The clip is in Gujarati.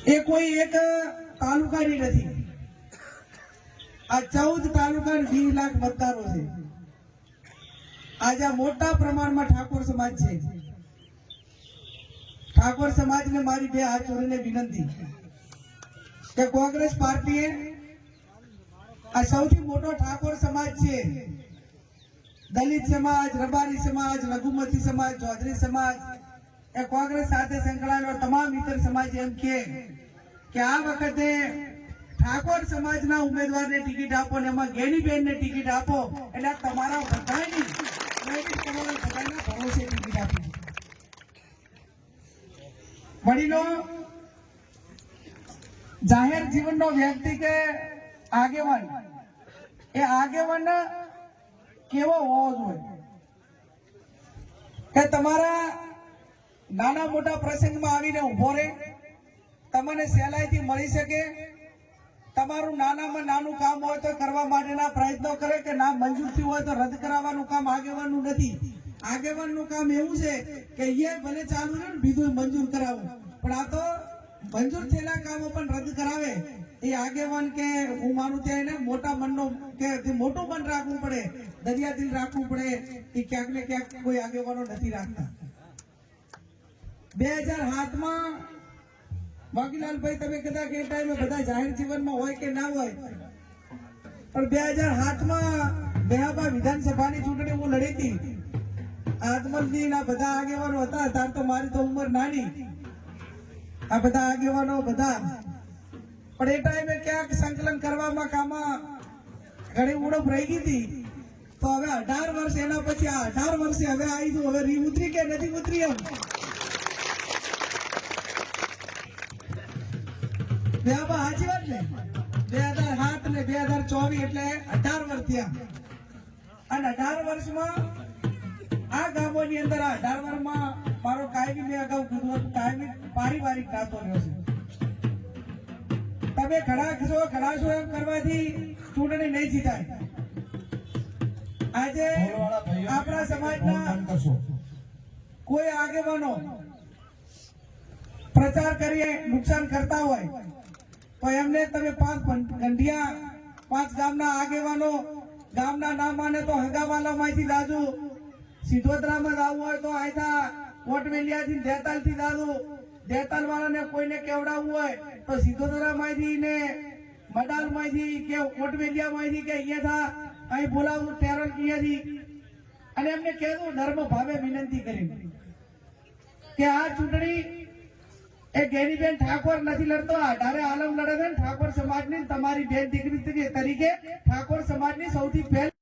એ કોઈ એક તાલુકાની નથી, આ 14 તાલુકા 20 લાખ મતદારો છે। આજે મોટા પ્રમાણમાં ઠાકોર સમાજ છે। ઠાકોર સમાજને મારી બે હાથ જોડીને વિનંતી કે કોંગ્રેસ પાર્ટીએ આ સૌથી મોટો ઠાકોર સમાજ છે, દલિત સમાજ, રબારી સમાજ, લઘુમતી સમાજ, ચૌધરી સમાજ, એ કોંગ્રેસ સાથે સંકળાયેલો તમામ ઇતર સમાજ એમ કે આ વખતે ઠાકોર સમાજના ઉમેદવારને ટિકિટ આપો ને એમાં ગેનીબેનને ટિકિટ આપો, એટલે તમારા બધાની ભરોસે ટિકિટ આપી। વડીલો, જાહેર જીવનનો વ્યક્તિ કે આગેવાન, એ આગેવાન કેવો હોવો જોઈએ કે તમારા નાના મોટા પ્રસંગમાં આવીને ઉભો રહે, તમને સહેલાઈથી મળી શકે, તમારું નાનામાં નાનું કામ હોય તો કરવા માટેના પ્રયત્નો કરે, કે ના મંજૂર થયું હોય તો રદ કરાવવાનું કામ આગેવાનનું નથી। આગેવાનનું કામ એવું છે કે એ ભલે ચાલુ રહે ને બીજું મંજૂર કરાવવું, પણ આ તો મંજૂર થયેલા કામો પણ રદ કરાવે એ આગેવાન કે હું માનું ત્યાં એને મોટા મનનો કે મોટું મન રાખવું પડે, દરિયા દિલ રાખવું પડે, એ ક્યાંક ને ક્યાંક કોઈ આગેવાનો નથી રાખતા। 2007માં વાગીલાલભાઈ, તમે કદાચ એ ટાઈમે બધા જાહેર જીવનમાં હોય કે ના હોય, પણ 2007માં મેહાબા વિધાનસભાની ચૂંટણી હું લડી હતી, આદમલજી ના બધા આગેવાનો હતા, તાર તો મારી તો ઉંમર નાની, આ બધા આગેવાનો બધા, પણ એ ટાઈમે ક્યાંક સંકલન કરવામાં કામમાં ઘણી ઉણપ રહી ગઈ હતી, તો હવે 18 વર્ષ એના પછી આ 18 વર્ષે હવે આવી છું, હવે રી ઉતરી કે નથી ઉતરી એમ સાચી વાત ને। 2007 ને 2024 એટલે 18 વર્ષ થયા, અને 18 વર્ષમાં આ ગામોની અંદર આ 18 વર્ષમાં મારો કાયમી, મેં અગાઉ કીધું હતું, કાયમી પારિવારિક નાતો રહ્યો છે। તમે ખડાશો એમ કરવાથી ચૂંટણી નહીં જીતાય। આજે આપણા સમાજના કોઈ આગેવાનો પ્રચાર કરીએ નુકસાન કરતા હોય તો એમને તમે 5 ગંઢિયા 5 ગામના આગેવાનો ગામના નામ માને તો હગાવાલામાંથી દાદુ, સિદ્ધોતરામાં જવું હોય તો આયથા કોટવેલિયાથી દેતાલથી દાદુ, દેતાલ વાળાને કોઈને કેવડાવવું હોય તો સિદ્ધોતરામાંથી ને મડાલમાંથી કે કોટવેલિયામાંથી કે અહીંયા અહીં બોલાવવું ટેરલ કિયાથી, અને એમને કહેવું ધર્મ ભાવે વિનંતી કરી કે આ ચૂંટણી એ ગેનીબેન ઠાકોર નથી લડતો, અઢારે આલમ લડે છે ઠાકોર સમાજની, તમારી બેન દીકરી તરીકે ઠાકોર સમાજની સૌથી પહેલી